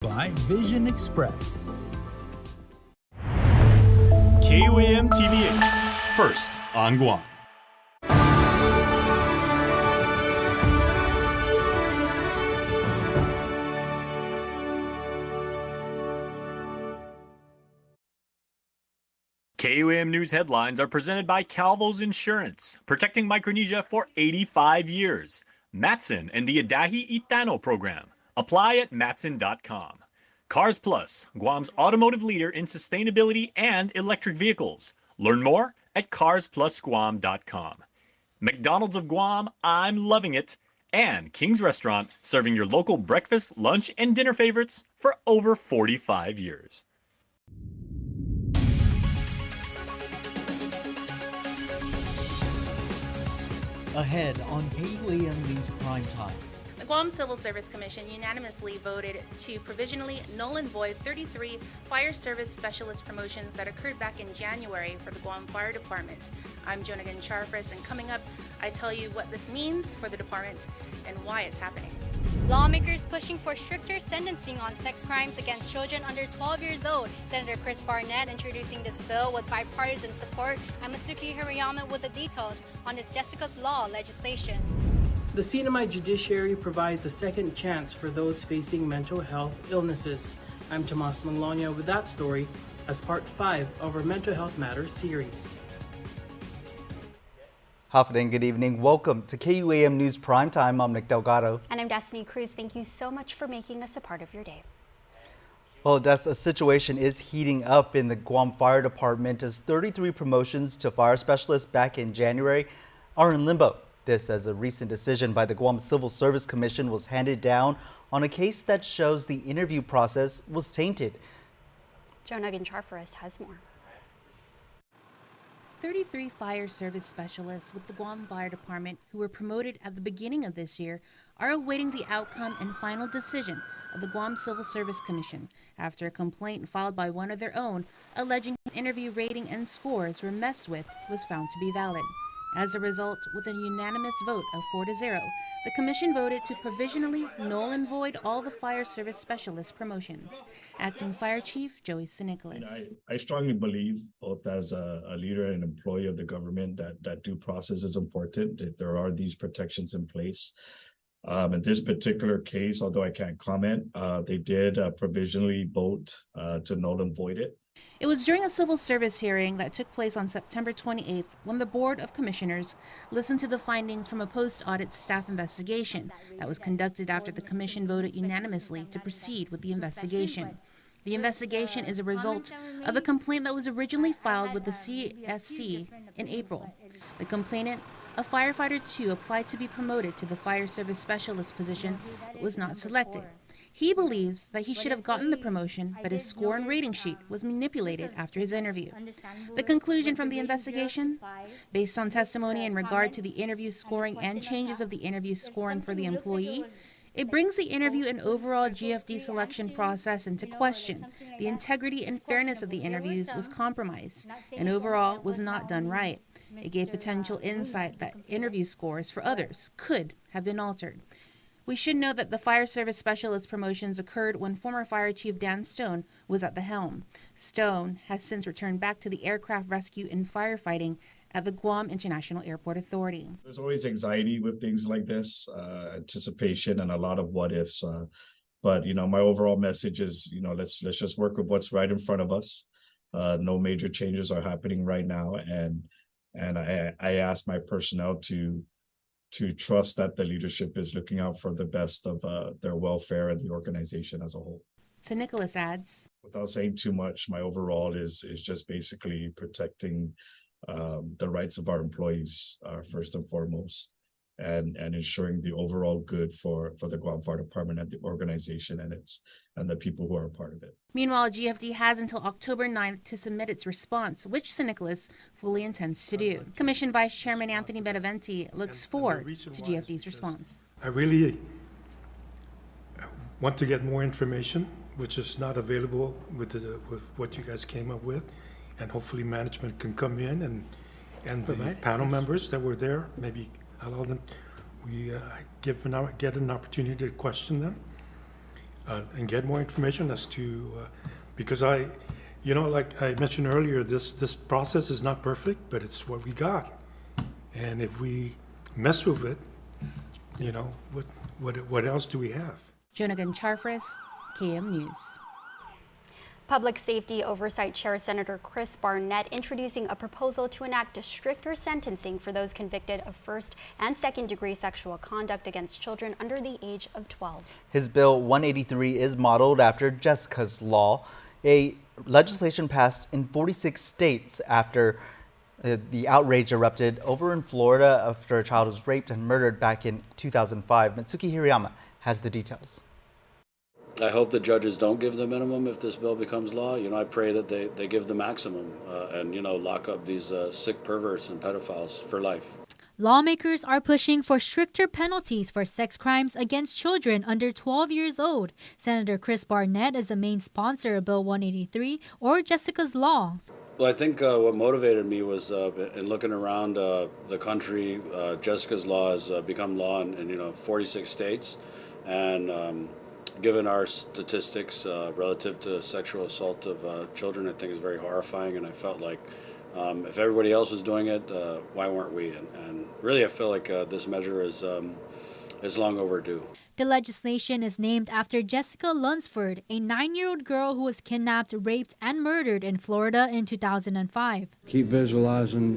by Vision Express. KUAM TV8, first on Guam. KUAM News headlines are presented by Calvo's Insurance, protecting Micronesia for 85 years. Matson and the Adahi Itano program. Apply at matson.com. Cars Plus, Guam's automotive leader in sustainability and electric vehicles. Learn more at carsplusguam.com. McDonald's of Guam, I'm loving it. And King's Restaurant, serving your local breakfast, lunch, and dinner favorites for over 45 years. Ahead on KUAM News Prime Time. The Guam Civil Service Commission unanimously voted to provisionally null and void 33 fire service specialist promotions that occurred back in January for the Guam Fire Department. I'm Jonagan Charfritz, and coming up, I tell you what this means for the department and why it's happening. Lawmakers pushing for stricter sentencing on sex crimes against children under 12 years old. Senator Chris Barnett introducing this bill with bipartisan support. I'm Matsuki Hirayama with the details on this Jessica's Law legislation. The CNMI judiciary provides a second chance for those facing mental health illnesses. I'm Tomas Manglonia with that story as part 5 of our Mental Health Matters series. Hafid, good evening. Welcome to KUAM News Primetime. I'm Nick Delgado. And I'm Destiny Cruz. Thank you so much for making us a part of your day. Well, a situation is heating up in the Guam Fire Department as 33 promotions to fire specialists back in January are in limbo. This as a recent decision by the Guam Civil Service Commission was handed down on a case that shows the interview process was tainted. Jonagan Charfritz has more. 33 fire service specialists with the Guam Fire Department who were promoted at the beginning of this year are awaiting the outcome and final decision of the Guam Civil Service Commission after a complaint filed by one of their own alleging interview rating and scores were messed with was found to be valid. As a result, with a unanimous vote of 4-0, the Commission voted to provisionally null and void all the fire service specialist promotions. Acting Fire Chief Joey Nicholas. I strongly believe, both as a leader and employee of the government, that due process is important, that there are these protections in place. In this particular case, although I can't comment, they did provisionally vote to null and void it. It was during a civil service hearing that took place on September 28th when the Board of Commissioners listened to the findings from a post-audit staff investigation that was conducted after the Commission voted unanimously to proceed with the investigation. The investigation is a result of a complaint that was originally filed with the CSC in April. The complainant, a firefighter 2, applied to be promoted to the fire service specialist position but was not selected. He believes that he should have gotten the promotion, but his score and rating sheet was manipulated after his interview. The conclusion from the investigation, based on testimony in regard to the interview scoring and changes of the interview scoring for the employee, it brings the interview and overall GFD selection process into question. The integrity and fairness of the interviews was compromised, and overall was not done right. It gave potential insight that interview scores for others could have been altered. We should note that the fire service specialist promotions occurred when former Fire Chief Dan Stone was at the helm. Stone has since returned back to the aircraft rescue and firefighting at the Guam International Airport Authority. There's always anxiety with things like this, anticipation, and a lot of what ifs. But my overall message is, let's just work with what's right in front of us. No major changes are happening right now, and I ask my personnel to trust that the leadership is looking out for the best of their welfare and the organization as a whole. So Nicholas adds, without saying too much, my overall is just basically protecting the rights of our employees first and foremost, and ensuring the overall good for the Guam Fire Department and the organization and the people who are a part of it. Meanwhile, GFD has until October 9th to submit its response, which St. Nicholas fully intends to do. Commission Vice Chairman Anthony Benaventi looks forward to GFD's response. I really want to get more information, which is not available with what you guys came up with, and hopefully management can come in and the panel members that were there, maybe allow them, we get an opportunity to question them. and get more information as to, because like I mentioned earlier, this process is not perfect, but it's what we got. And if we mess with it, what else do we have? Jonagan Charfris, KUAM News. Public Safety Oversight Chair Senator Chris Barnett introducing a proposal to enact stricter sentencing for those convicted of first and second degree sexual conduct against children under the age of 12. His Bill 183 is modeled after Jessica's Law, a legislation passed in 46 states after the outrage erupted over in Florida after a child was raped and murdered back in 2005. Mitsuki Hirayama has the details. I hope the judges don't give the minimum if this bill becomes law. I pray that they give the maximum and, lock up these sick perverts and pedophiles for life. Lawmakers are pushing for stricter penalties for sex crimes against children under 12 years old. Senator Chris Barnett is the main sponsor of Bill 183, or Jessica's Law. Well, I think what motivated me was in looking around the country. Jessica's Law has become law in 46 states. And given our statistics relative to sexual assault of children, I think is very horrifying. And I felt like if everybody else was doing it, why weren't we? And really, I feel like this measure is long overdue. The legislation is named after Jessica Lunsford, a 9-year-old girl who was kidnapped, raped, and murdered in Florida in 2005. Keep visualizing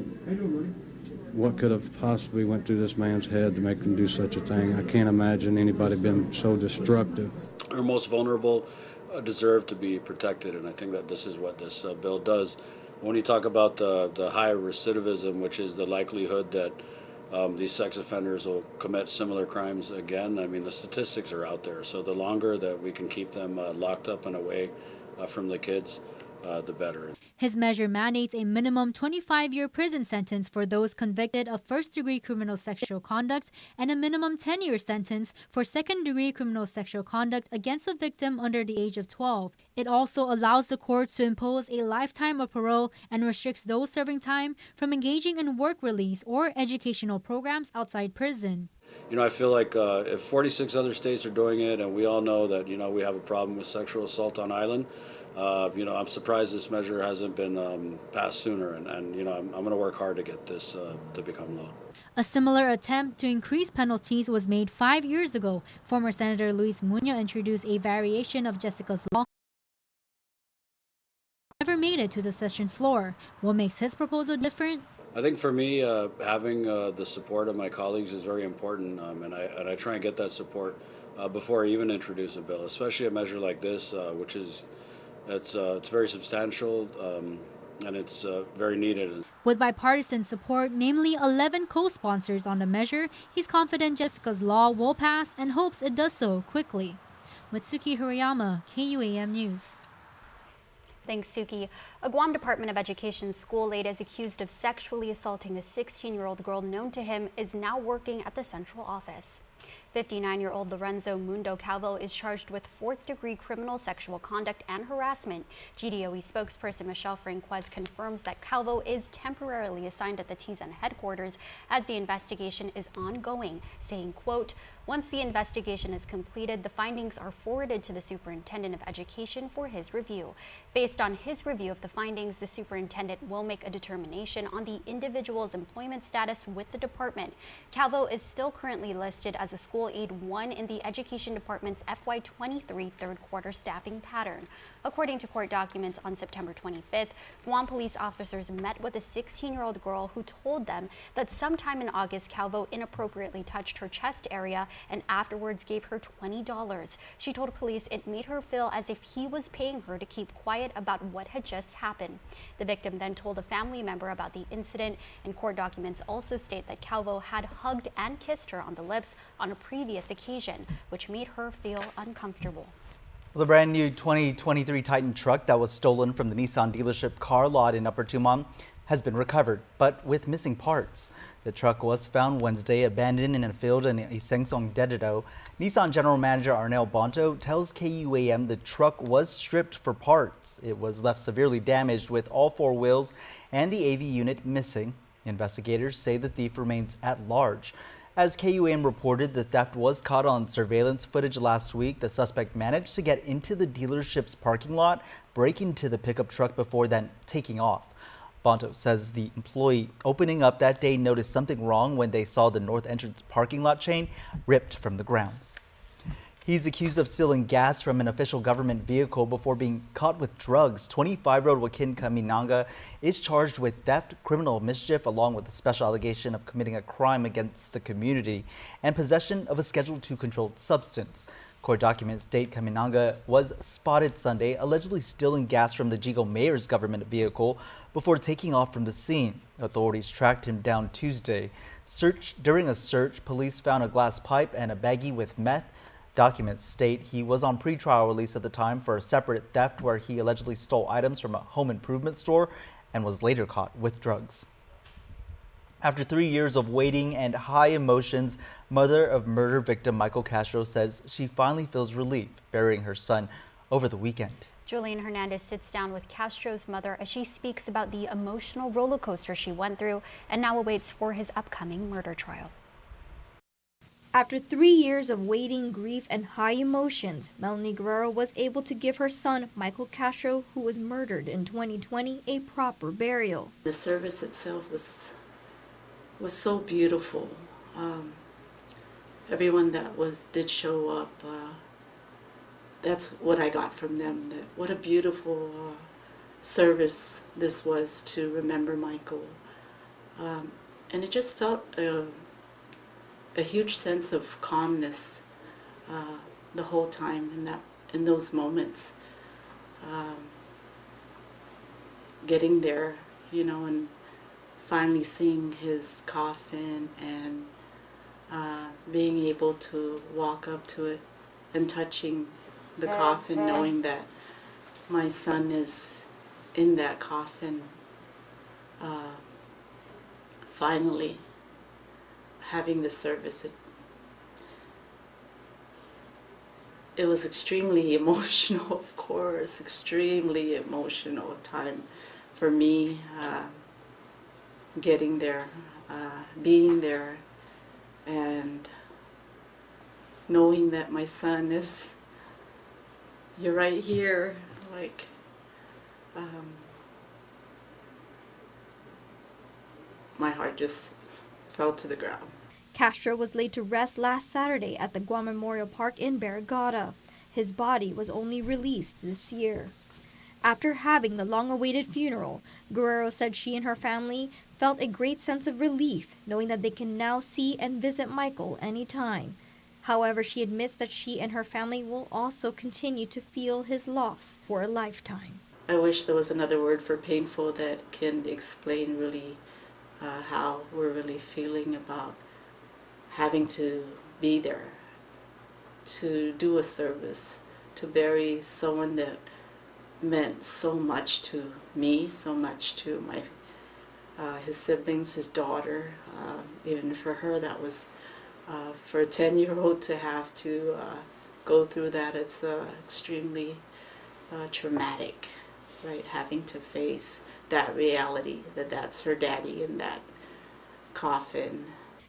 what could have possibly went through this man's head to make him do such a thing. I can't imagine anybody being so destructive. Our most vulnerable deserve to be protected, and I think that this is what this bill does. When you talk about the high recidivism, which is the likelihood that these sex offenders will commit similar crimes again, I mean, the statistics are out there. So the longer that we can keep them locked up and away from the kids, the better. His measure mandates a minimum 25-year prison sentence for those convicted of first-degree criminal sexual conduct and a minimum 10-year sentence for second-degree criminal sexual conduct against a victim under the age of 12. It also allows the courts to impose a lifetime of parole and restricts those serving time from engaging in work release or educational programs outside prison. I feel like if 46 other states are doing it, and we all know that, we have a problem with sexual assault on island, I'm surprised this measure hasn't been passed sooner, and I'm going to work hard to get this to become law. A similar attempt to increase penalties was made 5 years ago. Former Senator Luis Muñoz introduced a variation of Jessica's Law. Never made it to the session floor. What makes his proposal different? I think for me, having the support of my colleagues is very important, and I try and get that support before I even introduce a bill, especially a measure like this, which is it's very substantial and it's very needed. With bipartisan support, namely 11 co-sponsors on the measure, he's confident Jessica's Law will pass and hopes it does so quickly. Mitsuki Hirayama, KUAM News. Thanks, Suki. A Guam Department of Education school aide is accused of sexually assaulting a 16-year-old girl known to him is now working at the central office. 59-year-old Lorenzo Mundo Calvo is charged with fourth-degree criminal sexual conduct and harassment. GDOE spokesperson Michelle Franquez confirms that Calvo is temporarily assigned at the TZN headquarters as the investigation is ongoing, saying, quote, "Once the investigation is completed, the findings are forwarded to the Superintendent of Education for his review. Based on his review of the findings, the superintendent will make a determination on the individual's employment status with the department." Calvo is still currently listed as a school aide 1 in the Education Department's FY23 third quarter staffing pattern. According to court documents, on September 25th, Guam police officers met with a 16-year-old girl who told them that sometime in August, Calvo inappropriately touched her chest area and afterwards gave her $20. She told police it made her feel as if he was paying her to keep quiet about what had just happened. The victim then told a family member about the incident, and court documents also state that Calvo had hugged and kissed her on the lips on a previous occasion, which made her feel uncomfortable. The brand new 2023 Titan truck that was stolen from the Nissan dealership car lot in Upper Tumon has been recovered, but with missing parts. The truck was found Wednesday abandoned in a field in Isengsong, Dededo. Nissan General Manager Arnel Bonto tells KUAM the truck was stripped for parts. It was left severely damaged with all 4 wheels and the AV unit missing. Investigators say the thief remains at large. As KUAM reported, the theft was caught on surveillance footage last week. The suspect managed to get into the dealership's parking lot, break into the pickup truck before then taking off. Bonto says the employee opening up that day noticed something wrong when they saw the north entrance parking lot chain ripped from the ground. He's accused of stealing gas from an official government vehicle before being caught with drugs. 25-year-old Joaquin Caminanga is charged with theft, criminal mischief, along with a special allegation of committing a crime against the community and possession of a Schedule II controlled substance. Court documents state Caminanga was spotted Sunday allegedly stealing gas from the Jigo mayor's government vehicle before taking off from the scene. Authorities tracked him down Tuesday. During a search, police found a glass pipe and a baggie with meth. Documents state he was on pretrial release at the time for a separate theft where he allegedly stole items from a home improvement store and was later caught with drugs. After 3 years of waiting and high emotions, mother of murder victim Michael Castro says she finally feels relief burying her son over the weekend. Julian Hernandez sits down with Castro's mother as she speaks about the emotional roller coaster she went through and now awaits for his upcoming murder trial. After 3 years of waiting, grief, and high emotions, Melanie Guerrero was able to give her son, Michael Castro, who was murdered in 2020, a proper burial. The service itself was so beautiful. Everyone that did show up, that's what I got from them. What a beautiful service this was to remember Michael. And it just felt a huge sense of calmness the whole time in those moments. Getting there, and finally seeing his coffin and being able to walk up to it and touching the coffin, knowing that my son is in that coffin. Finally having the service, it was extremely emotional, of course, extremely emotional time for me, getting there, being there, and knowing that my son is, you're right here, like, my heart just fell to the ground. Castro was laid to rest last Saturday at the Guam Memorial Park in Barrigada. His body was only released this year. After having the long-awaited funeral, Guerrero said she and her family felt a great sense of relief, knowing that they can now see and visit Michael anytime. However, she admits that she and her family will also continue to feel his loss for a lifetime. I wish there was another word for painful that can explain really how we're really feeling about having to be there, to do a service, to bury someone that meant so much to me, so much to his siblings, his daughter. Even for her, that was, for a 10-year-old to have to go through that, it's extremely traumatic, right? Having to face that reality, that that's her daddy in that coffin.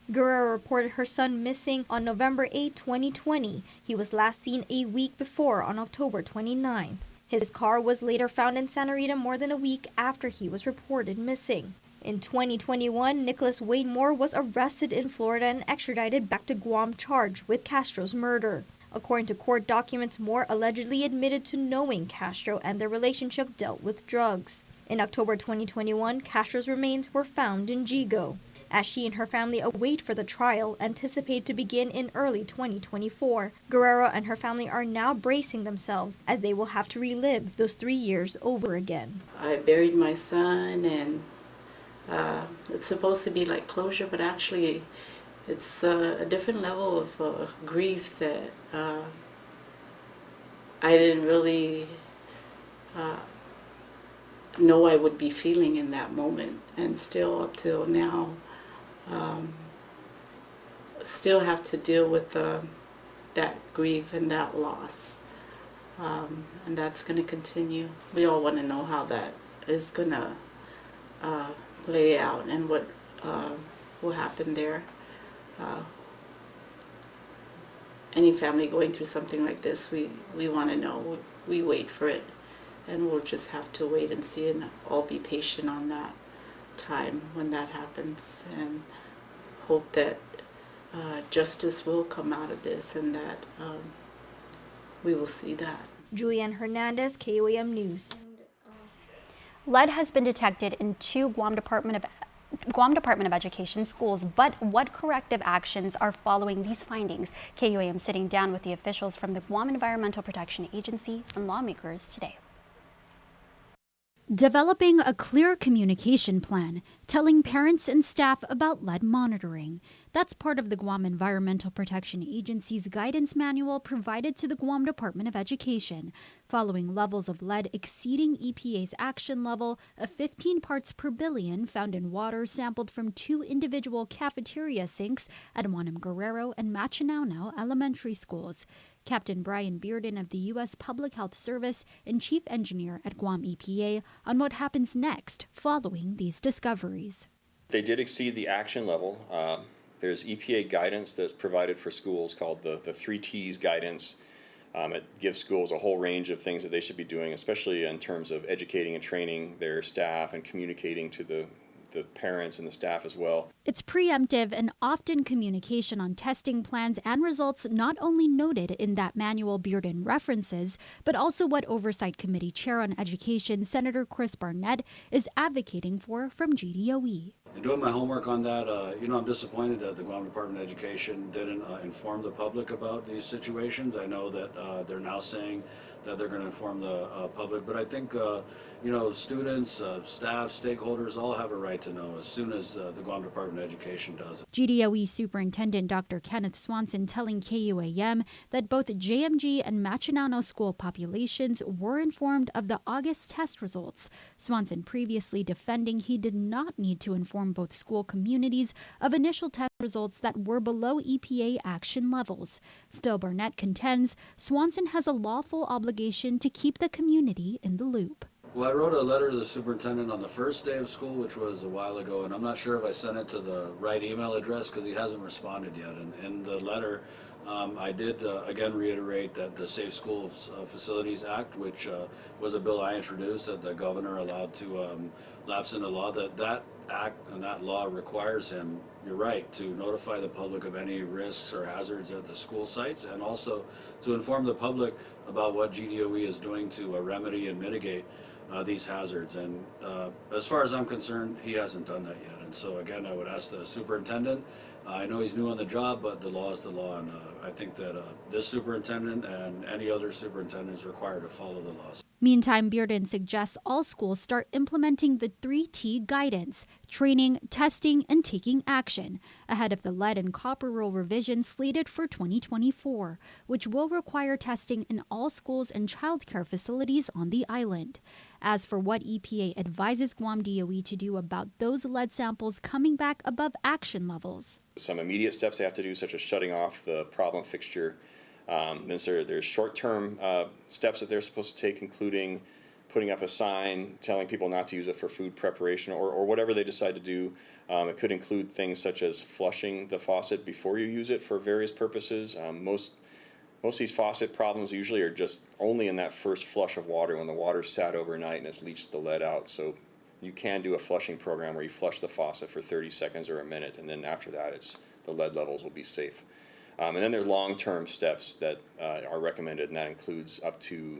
Guerrero reported her son missing on November 8, 2020. He was last seen a week before on October 29. His car was later found in Santa Rita more than a week after he was reported missing. In 2021, Nicholas Wayne Moore was arrested in Florida and extradited back to Guam charged with Castro's murder. According to court documents, Moore allegedly admitted to knowing Castro and their relationship dealt with drugs. In October 2021, Castro's remains were found in Jigo. As she and her family await for the trial, anticipated to begin in early 2024, Guerrero and her family are now bracing themselves as they will have to relive those 3 years over again. I buried my son, and it's supposed to be like closure, but actually it's a different level of grief that I didn't really know I would be feeling in that moment, and still up till now still have to deal with that grief and that loss, and that's going to continue. We all want to know how that is going to play out and what will happen there. any family going through something like this, we want to know. We wait for it, and we'll just have to wait and see, and all be patient on that time when that happens, and hope that justice will come out of this, and that we will see that. Julianne Hernandez, KUAM News. Lead has been detected in 2 Guam Department of Education schools, but what corrective actions are following these findings? KUAM sitting down with the officials from the Guam Environmental Protection Agency and lawmakers today. Developing a clear communication plan, telling parents and staff about lead monitoring. That's part of the Guam Environmental Protection Agency's guidance manual provided to the Guam Department of Education, following levels of lead exceeding EPA's action level of 15 parts per billion found in water sampled from 2 individual cafeteria sinks at Juanem Guerrero and Machinao elementary schools. Captain Brian Bearden of the U.S. Public Health Service and Chief Engineer at Guam EPA on what happens next following these discoveries. They did exceed the action level. There's EPA guidance that's provided for schools called the 3 T's guidance. It gives schools a whole range of things that they should be doing, especially in terms of educating and training their staff and communicating to the parents and the staff as well. It's preemptive and often communication on testing plans and results not only noted in that manual Bearden references, but also what Oversight Committee Chair on Education Senator Chris Barnett is advocating for from GDOE. In doing my homework on that, I'm disappointed that the Guam Department of Education didn't inform the public about these situations. I know that they're now saying that they're going to inform the public, but I think students, staff, stakeholders all have a right to know as soon as the Guam Department of Education does it. GDOE Superintendent Dr. Kenneth Swanson telling KUAM that both JMG and Machinao school populations were informed of the August test results. Swanson previously defending he did not need to inform both school communities of initial test results that were below EPA action levels. Still, Barnett contends Swanson has a lawful obligation to keep the community in the loop. Well, I wrote a letter to the superintendent on the first day of school, which was a while ago, and I'm not sure if I sent it to the right email address because he hasn't responded yet. And in the letter, I did again reiterate that the Safe Schools Facilities Act, which was a bill I introduced that the governor allowed to lapse into law, that act and that law requires him, you're right, to notify the public of any risks or hazards at the school sites, and also to inform the public about what GDOE is doing to remedy and mitigate these hazards. And as far as I'm concerned, he hasn't done that yet. And so again, I would ask the superintendent, I know he's new on the job, but the law is the law, and I think that this superintendent and any other superintendent is required to follow the laws. Meantime, Bearden suggests all schools start implementing the 3T guidance, training, testing, and taking action, ahead of the lead and copper rule revision slated for 2024, which will require testing in all schools and childcare facilities on the island. As for what EPA advises Guam DOE to do about those lead samples coming back above action levels. Some immediate steps they have to do, such as shutting off the problem fixture. Then there's short-term steps that they're supposed to take, including putting up a sign telling people not to use it for food preparation or whatever they decide to do. It could include things such as flushing the faucet before you use it for various purposes. Most of these faucet problems usually are just only in that first flush of water when the water's sat overnight and it's leached the lead out. So you can do a flushing program where you flush the faucet for 30 seconds or a minute, and then after that the lead levels will be safe. And then there's long-term steps that are recommended, and that includes up to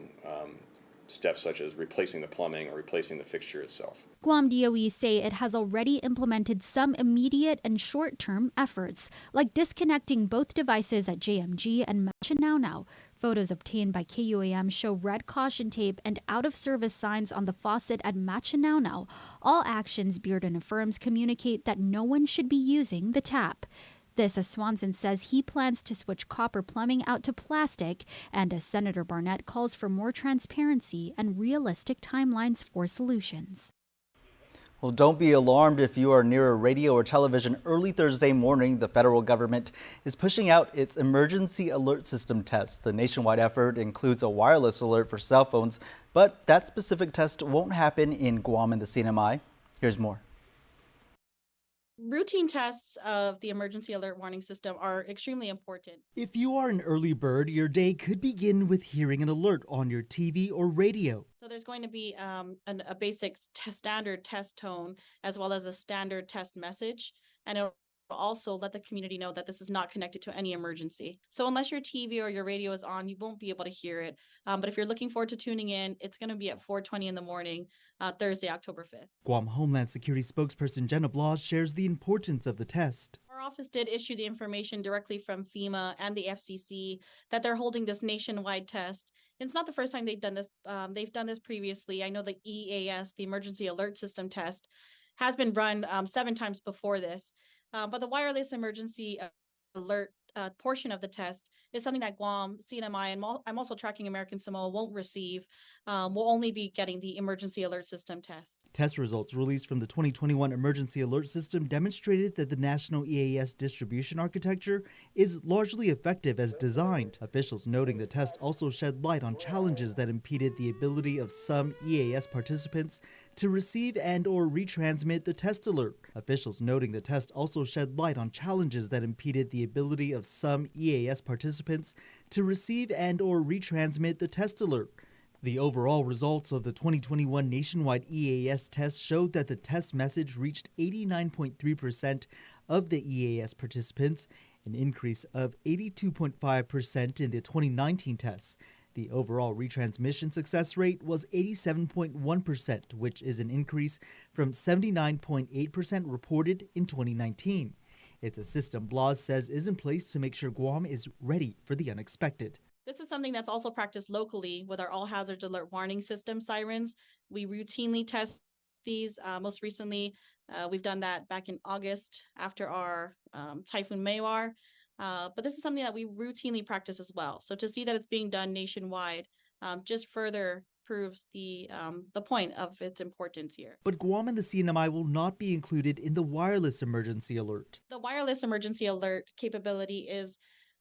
steps such as replacing the plumbing or replacing the fixture itself. Guam DOE say it has already implemented some immediate and short-term efforts, like disconnecting both devices at JMG and Machinao. Photos obtained by KUAM show red caution tape and out-of-service signs on the faucet at Machinao. All actions, Bearden affirms, communicate that no one should be using the tap. This, as Swanson says he plans to switch copper plumbing out to plastic, and as Senator Barnett calls for more transparency and realistic timelines for solutions. Well, don't be alarmed if you are near a radio or television. Early Thursday morning, the federal government is pushing out its emergency alert system test. The nationwide effort includes a wireless alert for cell phones, but that specific test won't happen in Guam and the CNMI. Here's more. Routine tests of the emergency alert warning system are extremely important. If you are an early bird, your day could begin with hearing an alert on your TV or radio. So there's going to be a basic standard test tone as well as a standard test message, and it'll also let the community know that this is not connected to any emergency. So unless your TV or your radio is on, you won't be able to hear it. But if you're looking forward to tuning in, it's going to be at 4:20 in the morning, Thursday, October 5th. Guam Homeland Security spokesperson Jenna Blas shares the importance of the test. Our office did issue the information directly from FEMA and the FCC that they're holding this nationwide test. It's not the first time they've done this. They've done this previously. I know the EAS, the Emergency Alert System test, has been run 7 times before this. But the wireless emergency alert portion of the test is something that Guam, CNMI, and I'm also tracking American Samoa won't receive. We'll only be getting the emergency alert system test. Test results released from the 2021 Emergency Alert System demonstrated that the national EAS distribution architecture is largely effective as designed. Officials noting the test also shed light on challenges that impeded the ability of some EAS participants to receive and/or retransmit the test alert. Officials noting the test also shed light on challenges that impeded the ability of some EAS participants to receive and/or retransmit the test alert. The overall results of the 2021 nationwide EAS test showed that the test message reached 89.3% of the EAS participants, an increase of 82.5% in the 2019 tests. The overall retransmission success rate was 87.1%, which is an increase from 79.8% reported in 2019. It's a system Blas says is in place to make sure Guam is ready for the unexpected. This is something that's also practiced locally with our all hazards alert warning system sirens. We routinely test these. Most recently, we've done that back in August after our Typhoon Mawar. But this is something that we routinely practice as well. So to see that it's being done nationwide just further proves the point of its importance here. But Guam and the CNMI will not be included in the wireless emergency alert. The wireless emergency alert capability is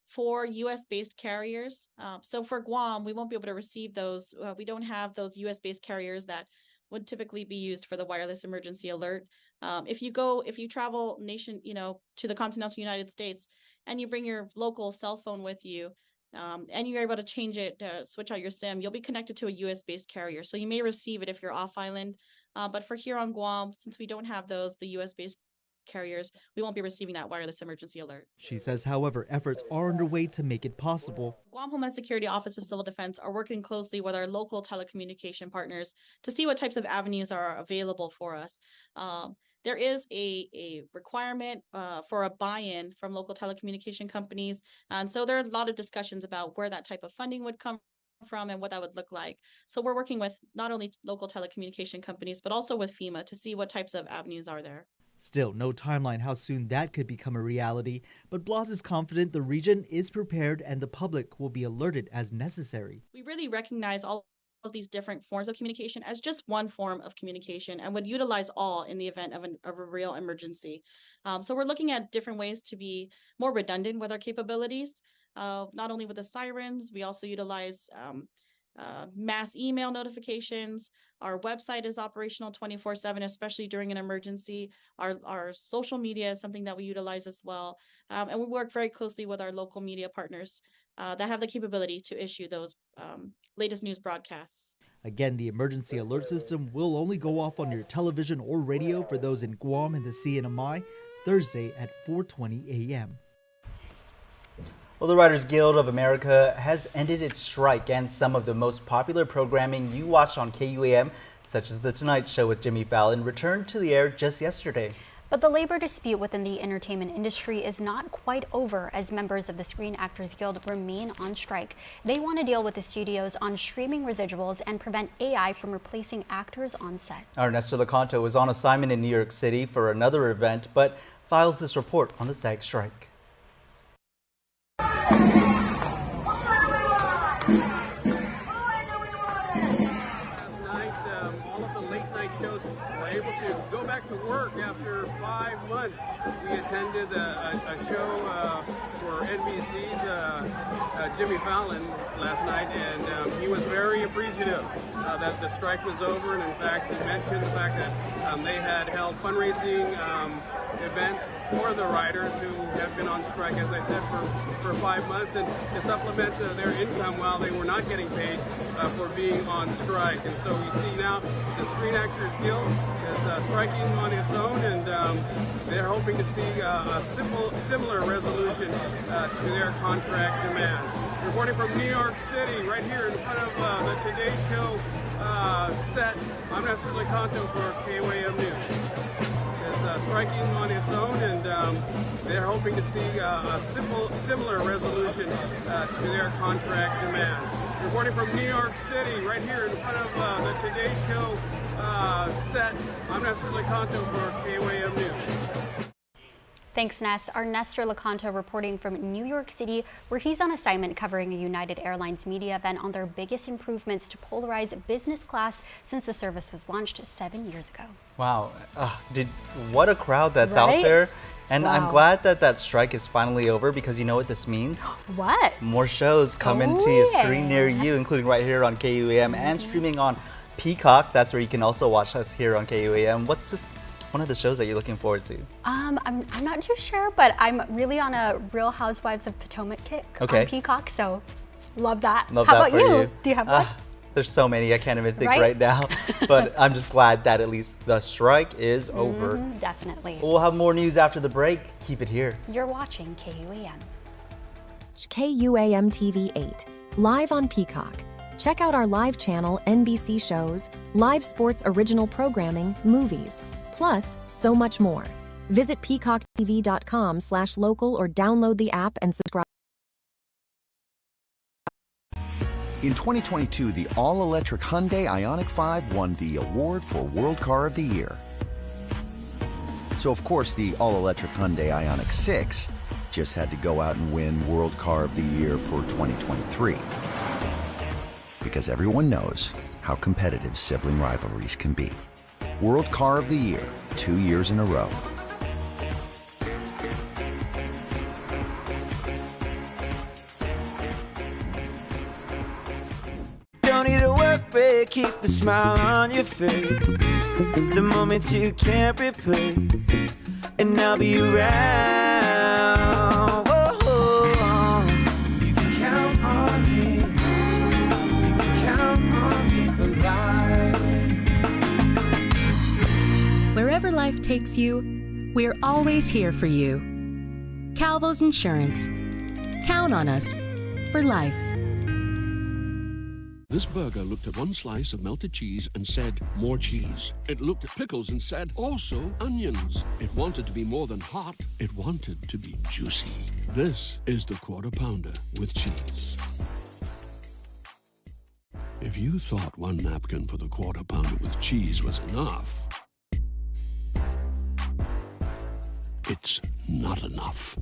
for U.S.-based carriers. So for Guam, we won't be able to receive those. We don't have those U.S.-based carriers that would typically be used for the wireless emergency alert. If you travel to the continental United States and you bring your local cell phone with you, and you're able to change it, switch out your SIM, you'll be connected to a U.S.-based carrier. So you may receive it if you're off island. But for here on Guam, since we don't have the U.S.-based carriers, we won't be receiving that wireless emergency alert. She says, however, efforts are underway to make it possible. Guam Homeland Security Office of Civil Defense are working closely with our local telecommunication partners to see what types of avenues are available for us. There is a requirement for a buy-in from local telecommunication companies, and so there are a lot of discussions about where that type of funding would come from and what that would look like. So we're working with not only local telecommunication companies, but also with FEMA to see what types of avenues are there. Still, no timeline how soon that could become a reality, but Blas is confident the region is prepared and the public will be alerted as necessary. We really recognize all of these different forms of communication as just one form of communication and would utilize all in the event of a real emergency. So we're looking at different ways to be more redundant with our capabilities, not only with the sirens, we also utilize mass email notifications. Our website is operational 24/7, especially during an emergency. Our social media is something that we utilize as well. And we work very closely with our local media partners that have the capability to issue those latest news broadcasts. Again, the emergency alert system will only go off on your television or radio for those in Guam and the CNMI Thursday at 4:20 a.m. Well, the Writers Guild of America has ended its strike, and some of the most popular programming you watch on KUAM, such as The Tonight Show with Jimmy Fallon, returned to the air just yesterday. But the labor dispute within the entertainment industry is not quite over, as members of the Screen Actors Guild remain on strike. They want to deal with the studios on streaming residuals and prevent AI from replacing actors on set. Our Nestor Lecanto is on assignment in New York City for another event, but files this report on the SAG strike. Go back to work after 5 months. We attended a show for NBC's Jimmy Fallon last night, and he was very appreciative that the strike was over. And in fact, he mentioned the fact that they had held fundraising event for the riders who have been on strike, as I said, for 5 months, and to supplement their income while they were not getting paid for being on strike. And so we see now the Screen Actors Guild is striking on its own, and they're hoping to see a similar resolution to their contract demands. Reporting from New York City, right here in front of the Today Show set, I'm Nestor Lecanto for KUAM News. It's striking on its own, and they're hoping to see a similar resolution to their contract demands. Reporting from New York City, right here in front of the Today Show set, I'm Nestor Lecanto for KUAM News. Thanks, Ness. Our Nestor Lecanto reporting from New York City, where he's on assignment covering a United Airlines media event on their biggest improvements to polarize business class since the service was launched 7 years ago. Wow. What a crowd that's out there. And I'm glad that that strike is finally over, because you know what this means? What? More shows coming to a screen near you, including right here on KUAM and streaming on Peacock. That's where you can also watch us here on KUAM. What's one of the shows that you're looking forward to? I'm not too sure, but I'm really on a Real Housewives of Potomac kick on Peacock, so love that. Love How that about for you? Do you have one? There's so many, I can't even think right now. But I'm just glad that at least the strike is over. Definitely. We'll have more news after the break. Keep it here. You're watching KUAM. KUAM TV 8, live on Peacock. Check out our live channel, NBC shows, live sports original programming, movies, plus so much more. Visit peacocktv.com/local or download the app and subscribe. In 2022, the all-electric Hyundai Ioniq 5 won the award for World Car of the Year. So, of course, the all-electric Hyundai Ioniq 6 just had to go out and win World Car of the Year for 2023. Because everyone knows how competitive sibling rivalries can be. World Car of the Year, 2 years in a row. Don't need a work break, keep the smile on your face. The moments you can't replay, and I'll be around. Whoa. Count on me, count on me for life. Wherever life takes you, we're always here for you. Calvo's Insurance. Count on us for life. This burger looked at one slice of melted cheese and said, more cheese. It looked at pickles and said, also onions. It wanted to be more than hot. It wanted to be juicy. This is the Quarter Pounder with cheese. If you thought one napkin for the Quarter Pounder with cheese was enough, it's not enough.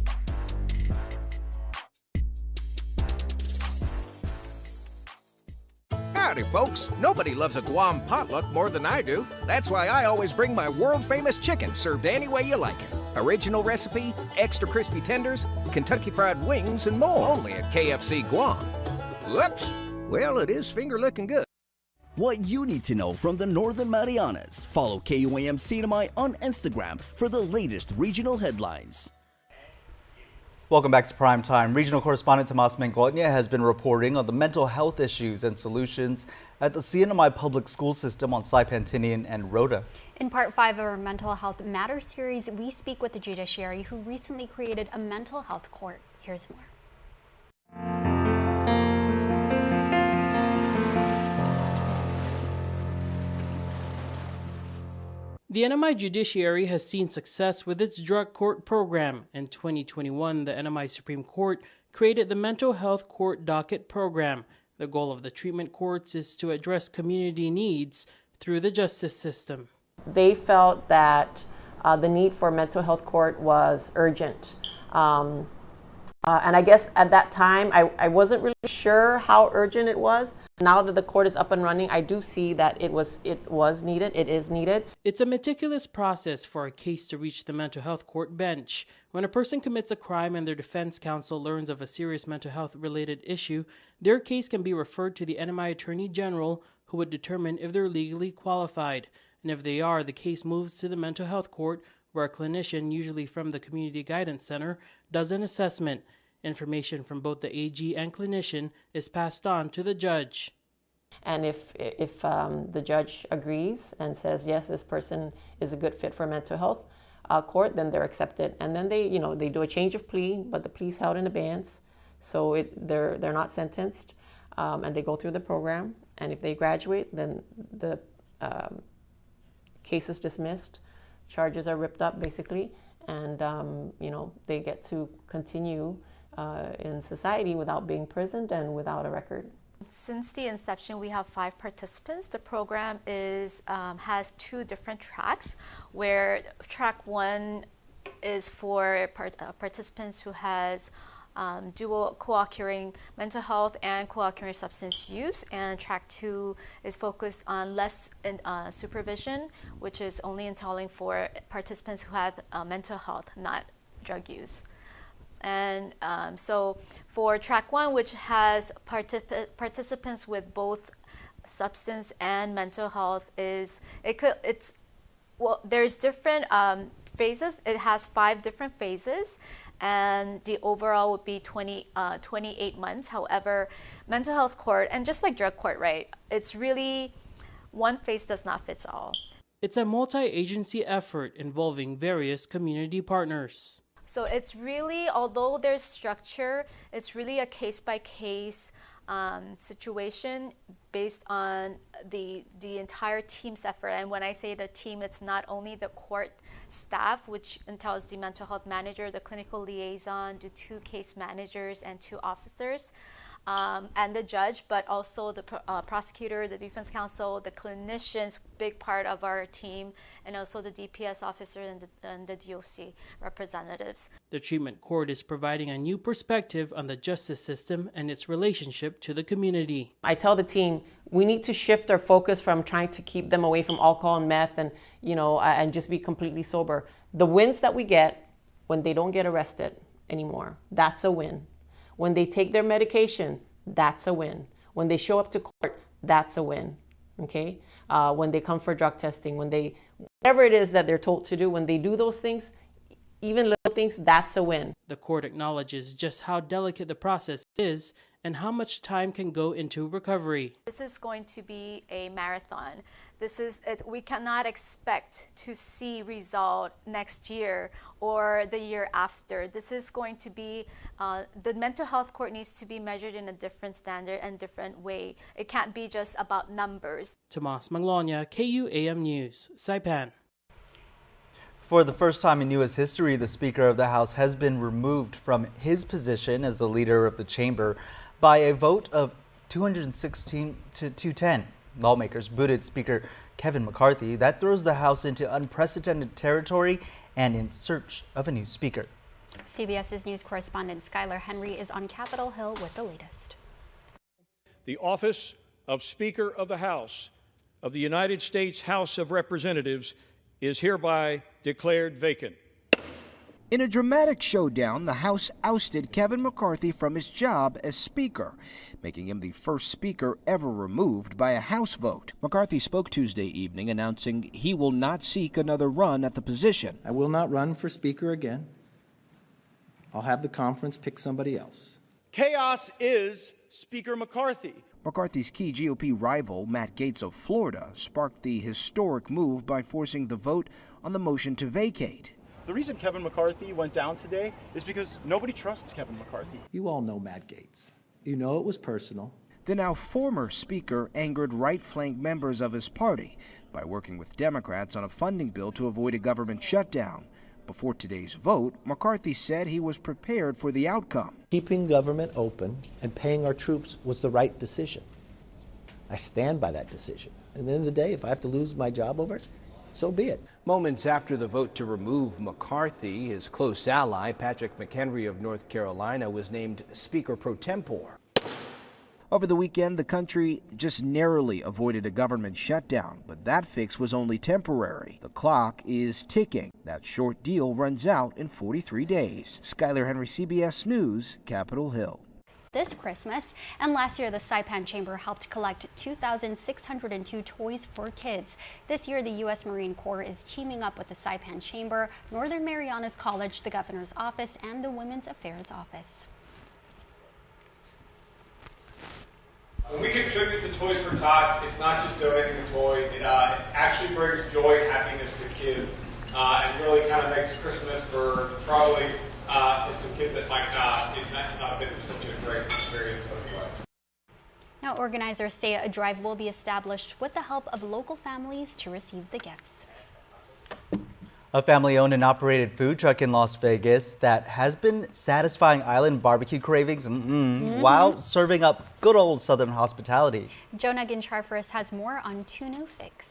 Howdy, folks. Nobody loves a Guam potluck more than I do. That's why I always bring my world-famous chicken, served any way you like it. Original recipe, extra crispy tenders, Kentucky Fried Wings, and more. Only at KFC Guam. Whoops! Well, it is finger-licking good. What you need to know from the Northern Marianas. Follow KUAM CNMI on Instagram for the latest regional headlines. Welcome back to Prime Time. Regional correspondent Tomas Manglotnia has been reporting on the mental health issues and solutions at the CNMI public school system on Saipan Tinian and Rhoda. In part 5 of our Mental Health Matters series, we speak with the judiciary who recently created a mental health court. Here's more. The NMI judiciary has seen success with its drug court program. In 2021, the NMI Supreme Court created the Mental Health Court Docket Program. The goal of the treatment courts is to address community needs through the justice system. They felt that the need for a mental health court was urgent. And I guess at that time, I wasn't really sure how urgent it was. Now that the court is up and running, I do see that it was needed, it is needed. It's a meticulous process for a case to reach the mental health court bench. When a person commits a crime and their defense counsel learns of a serious mental health related issue, their case can be referred to the NMI Attorney General, who would determine if they're legally qualified. And if they are, the case moves to the mental health court, where a clinician, usually from the Community Guidance Center, does an assessment. Information from both the AG and clinician is passed on to the judge. And if the judge agrees and says, yes, this person is a good fit for mental health court, then they're accepted. And then they do a change of plea, but the plea's held in abeyance, so they're not sentenced, and they go through the program. And if they graduate, then the case is dismissed, charges are ripped up basically, and they get to continue in society without being imprisoned and without a record. Since the inception, we have 5 participants. The program has 2 different tracks, where track 1 is for participants who has dual co-occurring mental health and co-occurring substance use, and track 2 is focused on less supervision, which is only entailing for participants who have mental health, not drug use. And so for track 1, which has participants with both substance and mental health, there's different phases. It has 5 different phases, and the overall would be 28 months. However, mental health court, and just like drug court, right, it's really one phase does not fit all. It's a multi-agency effort involving various community partners. So it's really, although there's structure, it's really a case-by-case situation based on the entire team's effort. And when I say the team, it's not only the court staff, which entails the mental health manager, the clinical liaison, the 2 case managers and 2 officers, and the judge, but also the prosecutor, the defense counsel, the clinicians, big part of our team, and also the DPS officer and the DOC representatives. The treatment court is providing a new perspective on the justice system and its relationship to the community. I tell the team, we need to shift our focus from trying to keep them away from alcohol and meth and just be completely sober. The wins that we get when they don't get arrested anymore, that's a win. When they take their medication, that's a win. When they show up to court, that's a win, okay? When they come for drug testing, whatever it is that they're told to do, when they do those things, even little things, that's a win. The court acknowledges just how delicate the process is and how much time can go into recovery. This is going to be a marathon. We cannot expect to see result next year or the year after. This is going to be, the mental health court needs to be measured in a different standard and different way. It can't be just about numbers. Tomas Manglonia, KUAM News, Saipan. For the first time in U.S. history, the Speaker of the House has been removed from his position as the leader of the chamber by a vote of 216 to 210. Lawmakers booted Speaker Kevin McCarthy. That throws the House into unprecedented territory and in search of a new speaker. CBS's news correspondent Skylar Henry is on Capitol Hill with the latest. The office of Speaker of the House of the United States House of Representatives is hereby declared vacant. In a dramatic showdown, the House ousted Kevin McCarthy from his job as Speaker, making him the first Speaker ever removed by a House vote. McCarthy spoke Tuesday evening, announcing he will not seek another run at the position. I will not run for Speaker again. I'll have the conference pick somebody else. Chaos is Speaker McCarthy. McCarthy's key GOP rival, Matt Gaetz of Florida, sparked the historic move by forcing the vote on the motion to vacate. The reason Kevin McCarthy went down today is because nobody trusts Kevin McCarthy. You all know Matt Gaetz. You know it was personal. The now former Speaker angered right-flank members of his party by working with Democrats on a funding bill to avoid a government shutdown. Before today's vote, McCarthy said he was prepared for the outcome. Keeping government open and paying our troops was the right decision. I stand by that decision. And at the end of the day, if I have to lose my job over it, so be it. Moments after the vote to remove McCarthy, his close ally, Patrick McHenry of North Carolina, was named Speaker pro tempore. Over the weekend, the country just narrowly avoided a government shutdown, but that fix was only temporary. The clock is ticking. That short deal runs out in 43 days. Skylar Henry, CBS News, Capitol Hill. this Christmas. And last year, the Saipan Chamber helped collect 2,602 toys for kids. This year, the U.S. Marine Corps is teaming up with the Saipan Chamber, Northern Marianas College, the Governor's Office, and the Women's Affairs Office. When we contribute to Toys for Tots, it's not just donating a toy. It actually brings joy and happiness to kids, and really kind of makes Christmas for probably to some kids that might not. It might not have been such a great experience otherwise. Now, organizers say a drive will be established with the help of local families to receive the gifts. A family-owned and operated food truck in Las Vegas that has been satisfying island barbecue cravings while serving up good old Southern hospitality. Jonah Gincharfris has more on Tunu Fix.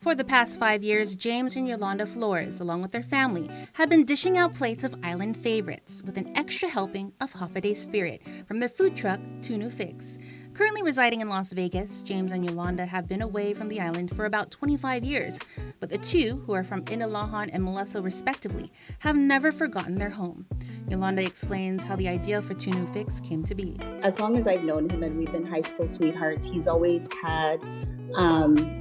For the past 5 years, James and Yolanda Flores, along with their family, have been dishing out plates of island favorites with an extra helping of holiday spirit from their food truck, Tunu Fix. Currently residing in Las Vegas, James and Yolanda have been away from the island for about 25 years, but the two, who are from Inalahan and Moleso respectively, have never forgotten their home. Yolanda explains how the idea for Tunu Fix came to be. As long as I've known him and we've been high school sweethearts, he's always had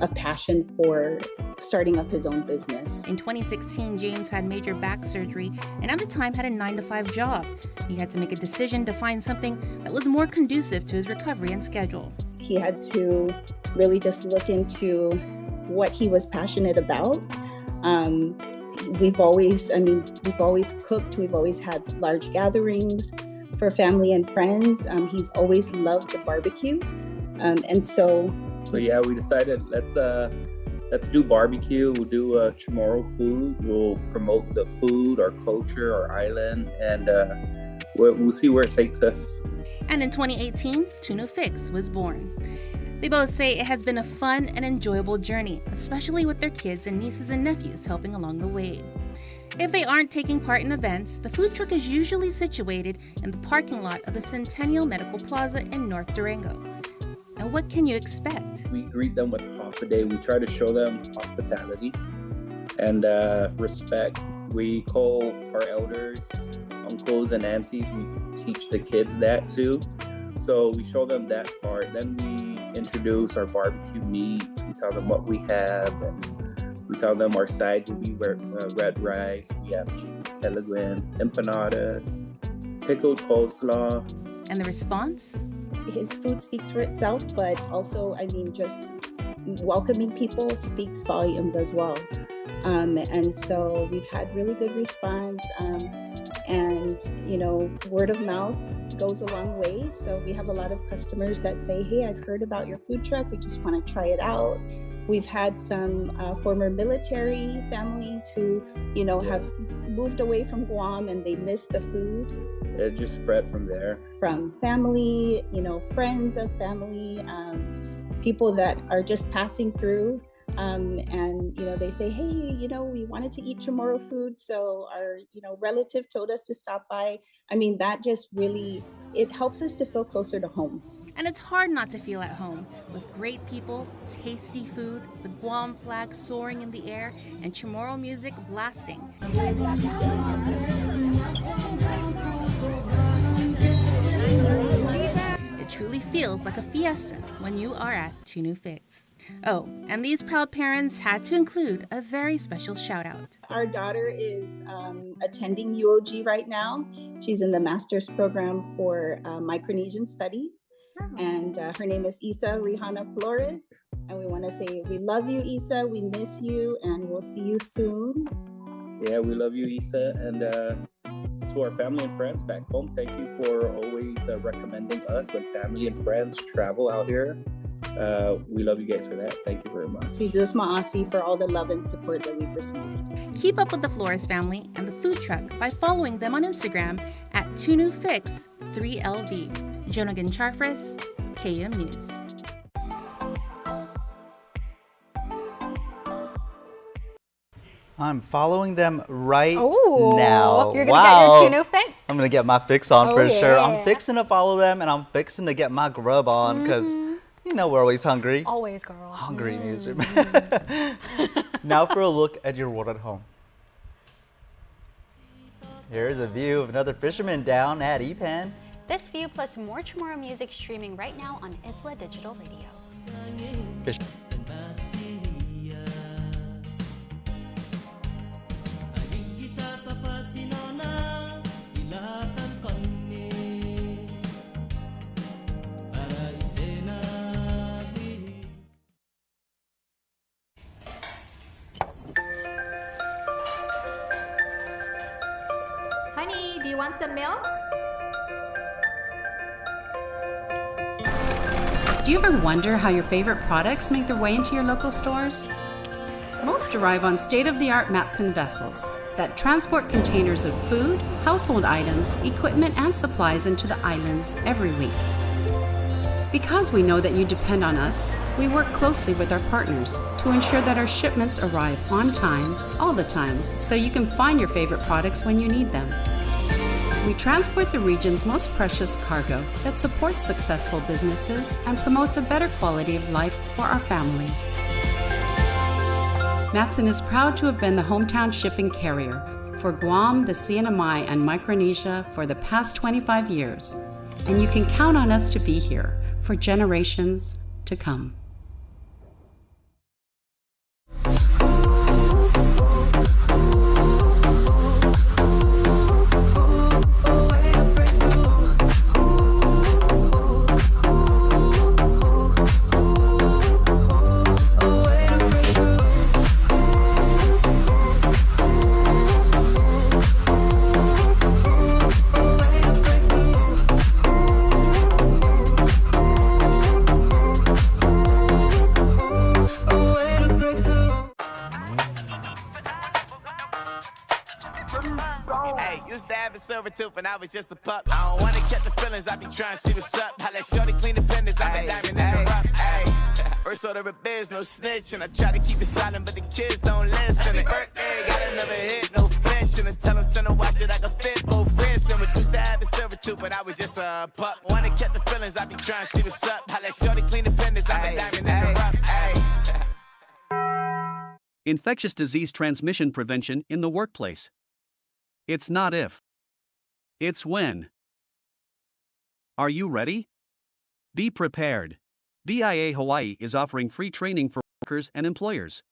a passion for starting up his own business. In 2016, James had major back surgery and at the time had a 9-to-5 job. He had to make a decision to find something that was more conducive to his recovery and schedule. He had to really just look into what he was passionate about. We've always cooked. We've always had large gatherings for family and friends. He's always loved to barbecue. So yeah, we decided let's do barbecue. We'll do Chamorro food. We'll promote the food, our culture, our island, and we'll see where it takes us. And in 2018, Tunu Fix was born. They both say it has been a fun and enjoyable journey, especially with their kids and nieces and nephews helping along the way. If they aren't taking part in events, the food truck is usually situated in the parking lot of the Centennial Medical Plaza in North Durango. And what can you expect? We greet them with half a day. We try to show them hospitality and respect. We call our elders uncles and aunties. We teach the kids that too. So we show them that part. Then we introduce our barbecue meats. We tell them what we have. And we tell them our side will be red rice. We have chicken telegram, empanadas, pickled coleslaw. And the response? His food speaks for itself, but also, just welcoming people speaks volumes as well. And so we've had really good response. And word of mouth goes a long way. So we have a lot of customers that say, hey, I've heard about your food truck. We just want to try it out. We've had some former military families who, have moved away from Guam and they miss the food. It just spread from there. From family, friends of family, people that are just passing through. And they say, hey, we wanted to eat Chamorro food. So our, relative told us to stop by. That just really, it helps us to feel closer to home. And it's hard not to feel at home with great people, tasty food, the Guam flag soaring in the air, and Chamorro music blasting. It truly feels like a fiesta when you are at Tunu Fix. Oh, and these proud parents had to include a very special shout out. Our daughter is attending UOG right now. She's in the master's program for Micronesian Studies. And her name is Isa Rihanna Flores. And we want to say, we love you, Isa. We miss you, and we'll see you soon. Yeah, we love you, Isa. And to our family and friends back home, thank you for always recommending us when family and friends travel out here. We love you guys for that. Thank you very much. Si Diyos Maasi for all the love and support that we've received. Keep up with the Flores family and the food truck by following them on Instagram at TunuFix3LV. Jonah Gincharfris, KUAM News. I'm following them right Ooh, now. You're going to get your Tunu Fix? I'm going to get my fix on for yeah. sure. I'm fixing to follow them and I'm fixing to get my grub on because, we're always hungry. Always, girl. Hungry newsroom. Now for a look at your world at home. Here's a view of another fisherman down at Ipan. This view plus more Chamorro music streaming right now on Isla Digital Radio. Honey, do you want some milk? Do you ever wonder how your favorite products make their way into your local stores? Most arrive on state-of-the-art Matson vessels that transport containers of food, household items, equipment, and supplies into the islands every week. Because we know that you depend on us, we work closely with our partners to ensure that our shipments arrive on time, all the time, so you can find your favorite products when you need them. We transport the region's most precious cargo that supports successful businesses and promotes a better quality of life for our families. Matson is proud to have been the hometown shipping carrier for Guam, the CNMI, and Micronesia for the past 25 years, and you can count on us to be here for generations to come. When I was just a pup, I don't wanna catch the feelings. I be trying to see what's up. I let shorty clean the business. I'm a diamond in the rough. First order of biz, no snitch, and I try to keep it silent, but the kids don't listen. Happy birthday, got another hit, no flinch, and I tell them send a watch that I can fit both wrists. And reduce the habit servitude, but I was just a pup. Wanna catch the feelings. I be trying to see what's up. I let shorty clean the business. I'm a diamond in the rough. Infectious disease transmission prevention in the workplace. It's not if. It's when. Are you ready? Be prepared. DIA Hawaii is offering free training for workers and employers.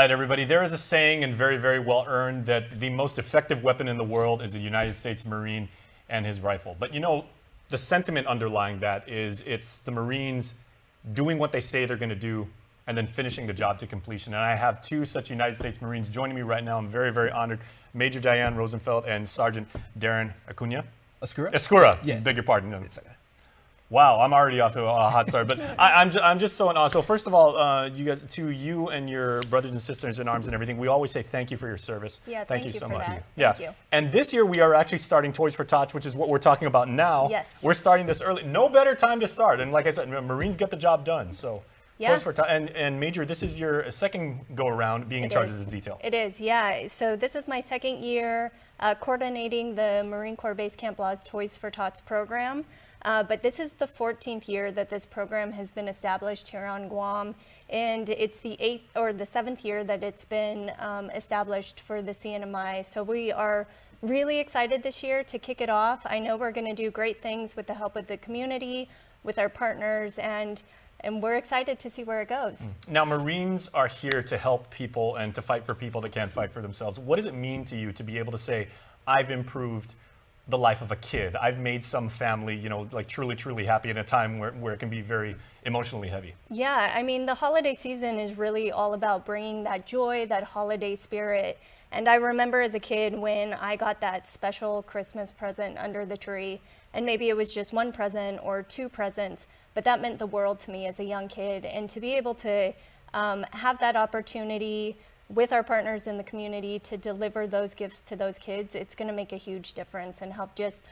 right, everybody. There is a saying, and very, very well earned, that the most effective weapon in the world is a United States Marine and his rifle. But you know, the sentiment underlying that is it's the Marines doing what they say they're going to do and then finishing the job to completion. And I have two such United States Marines joining me right now. I'm very, very honored. Major Diane Rosenfeld and Sergeant Darren Acuna. Escura. Yeah. Beg your pardon. No. Wow, I'm already off to a hot start, but I'm just so in awe. So first of all, you guys, to you and your brothers and sisters in arms and everything, we always say thank you for your service. Yeah, thank you so much. That. Yeah, thank you. And this year we are actually starting Toys for Tots, which is what we're talking about now. Yes. We're starting this early. No better time to start. And like I said, Marines get the job done. So yeah. Toys for Tots. And Major, this is your second go around being in charge of this detail. It is, yeah. So this is my second year coordinating the Marine Corps Base Camp Law's Toys for Tots program. But this is the 14th year that this program has been established here on Guam, and it's the 8th or the 7th year that it's been established for the CNMI. So we are really excited this year to kick it off. I know we're going to do great things with the help of the community, with our partners, and we're excited to see where it goes. Now, Marines are here to help people and to fight for people that can't fight for themselves. What does it mean to you to be able to say, I've improved the life of a kid. I've made some family, you know, like truly, truly happy in a time where it can be very emotionally heavy? Yeah, I mean, the holiday season is really all about bringing that joy, that holiday spirit. And I remember as a kid when I got that special Christmas present under the tree, and maybe it was just one present or two presents, but that meant the world to me as a young kid. And to be able to have that opportunity with our partners in the community to deliver those gifts to those kids, it's going to make a huge difference and help just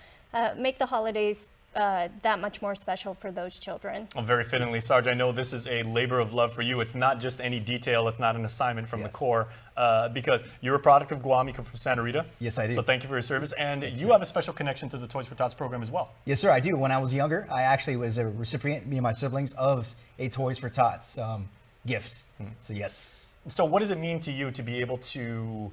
make the holidays that much more special for those children. Well, very fittingly, Sarge, I know this is a labor of love for you. It's not just any detail. It's not an assignment from the Corps, because you're a product of Guam. You come from Santa Rita. Yes, I do. So thank you for your service. And you have a special connection to the Toys for Tots program as well. Yes, sir, I do. When I was younger, I actually was a recipient, me and my siblings, of a Toys for Tots gift. So yes. So what does it mean to you to be able to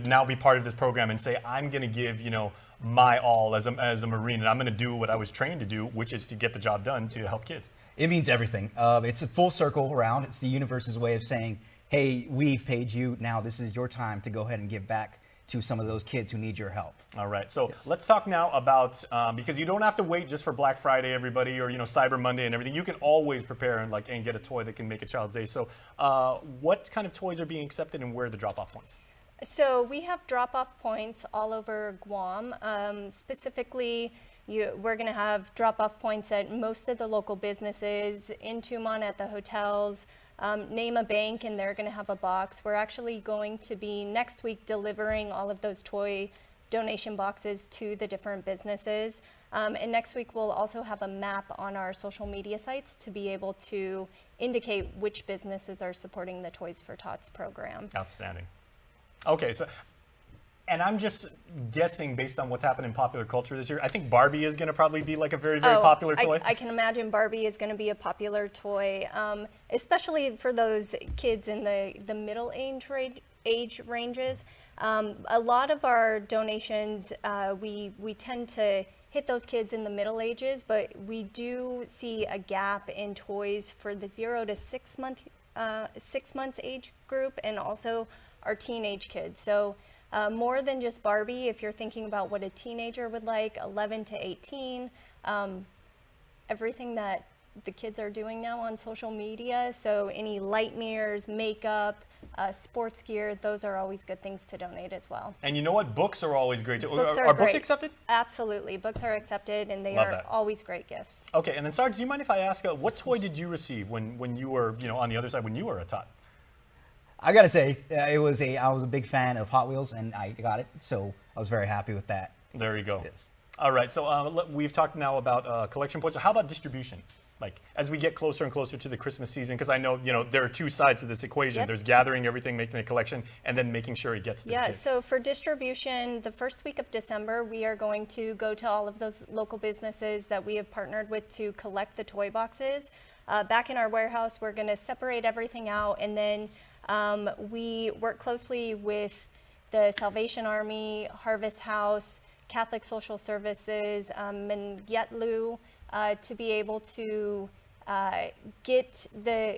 now be part of this program and say, I'm going to give, you know, my all as a Marine, and I'm going to do what I was trained to do, which is to get the job done to help kids? It means everything. It's a full circle around. It's the universe's way of saying, hey, we've paid you. Now this is your time to go ahead and give back to some of those kids who need your help. All right, so let's talk now about, because you don't have to wait just for Black Friday, everybody, or, you know, Cyber Monday and everything. You can always prepare and get a toy that can make a child's day. So what kind of toys are being accepted and where are the drop-off points? So we have drop-off points all over Guam. Specifically, we're going to have drop-off points at most of the local businesses, in Tumon at the hotels. Name a bank and they're going to have a box. We're actually going to be next week delivering all of those toy donation boxes to the different businesses. And next week we'll also have a map on our social media sites to be able to indicate which businesses are supporting the Toys for Tots program. Outstanding. Okay, so, and I'm just guessing based on what's happened in popular culture this year, I think Barbie is going to probably be like a very, very popular toy. I can imagine Barbie is going to be a popular toy, especially for those kids in the middle age ranges. A lot of our donations, we tend to hit those kids in the middle ages, but we do see a gap in toys for the 0 to 6 months age group, and also our teenage kids. So more than just Barbie, if you're thinking about what a teenager would like, 11 to 18, everything that the kids are doing now on social media, so any light mirrors, makeup, sports gear, those are always good things to donate as well. And you know what? Books are always great too. Books are books accepted? Absolutely. Books are accepted, and they Love are that. always great gifts. Okay, and then Sarge, do you mind if I ask, what toy did you receive when you were, you know, on the other side, when you were a tot? I gotta say, I was a big fan of Hot Wheels, and I got it, so I was very happy with that. There you go. Yes. All right, so we've talked now about collection points. So how about distribution? Like, as we get closer and closer to the Christmas season, because I know, you know, there are two sides to this equation. Yep. There's gathering everything, making a collection, and then making sure it gets to the kids. So for distribution, the first week of December, we are going to go to all of those local businesses that we have partnered with to collect the toy boxes. Back in our warehouse, we're going to separate everything out, and then we work closely with the Salvation Army, Harvest House, Catholic Social Services, and Yetlu to be able to get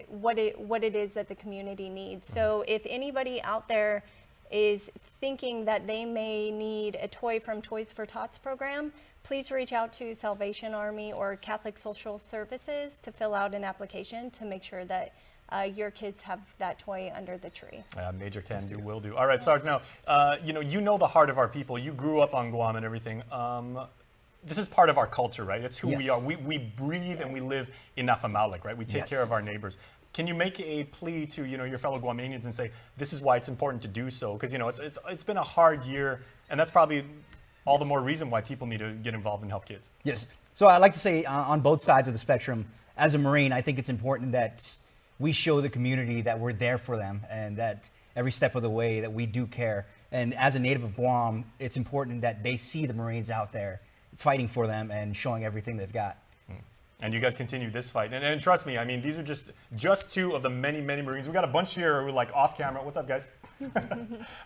what it is that the community needs. So if anybody out there is thinking that they may need a toy from Toys for Tots program, please reach out to Salvation Army or Catholic Social Services to fill out an application to make sure that your kids have that toy under the tree. Major can do, will do. All right, Sarge, now, you know the heart of our people. You grew up on Guam and everything. This is part of our culture, right? It's who we are. We breathe and we live in Nafamalik, right? We take care of our neighbors. Can you make a plea to your fellow Guamanians and say this is why it's important to do so? Because it's been a hard year, and that's probably all the more reason why people need to get involved and help kids. Yes. So I'd like to say on both sides of the spectrum, as a Marine, I think it's important that we show the community that we're there for them and that every step of the way that we do care. And as a native of Guam, it's important that they see the Marines out there fighting for them and showing everything they've got. And you guys continue this fight. And trust me, I mean, these are just two of the many, many Marines. We got a bunch here who are like off camera. What's up, guys?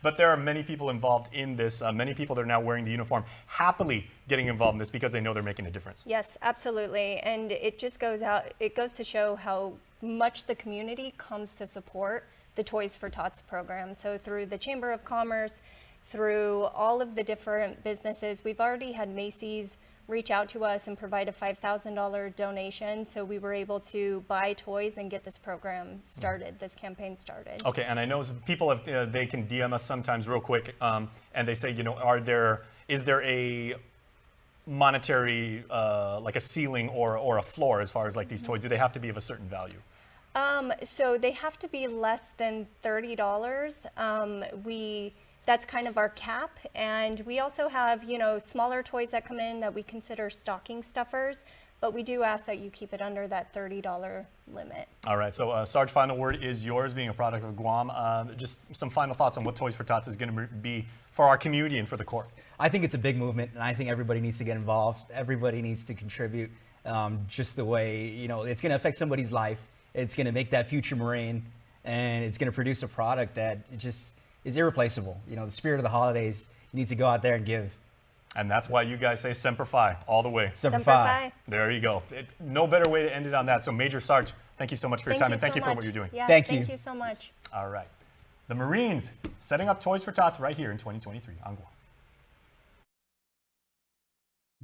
But there are many people involved in this. Many people that are now wearing the uniform, happily getting involved in this because they know they're making a difference. Yes, absolutely. And it just goes to show how much the community comes to support the Toys for Tots program. So through the Chamber of Commerce, through all of the different businesses, we've already had Macy's reach out to us and provide a $5,000 donation, so we were able to buy toys and get this program started, this campaign started. Okay, and I know people have, they can DM us sometimes real quick, and they say, is there a monetary, like a ceiling or a floor as far as like these toys? Do they have to be of a certain value? So they have to be less than $30. That's kind of our cap, and we also have, smaller toys that come in that we consider stocking stuffers, but we do ask that you keep it under that $30 limit. All right, so Sarge, final word is yours, being a product of Guam. Just some final thoughts on what Toys for Tots is going to be for our community and for the Corps. I think it's a big movement, and I think everybody needs to get involved. Everybody needs to contribute, just the way, it's going to affect somebody's life. It's going to make that future Marine, and it's going to produce a product that just is irreplaceable. The spirit of the holidays, you need to go out there and give. And that's why you guys say Semper Fi all the way. Semper Fi. There you go. No better way to end it on that. So Major Sarge, thank you so much for your time, and thank you for what you're doing. Yeah, thank you so much. All right. The Marines setting up Toys for Tots right here in 2023 on Guam.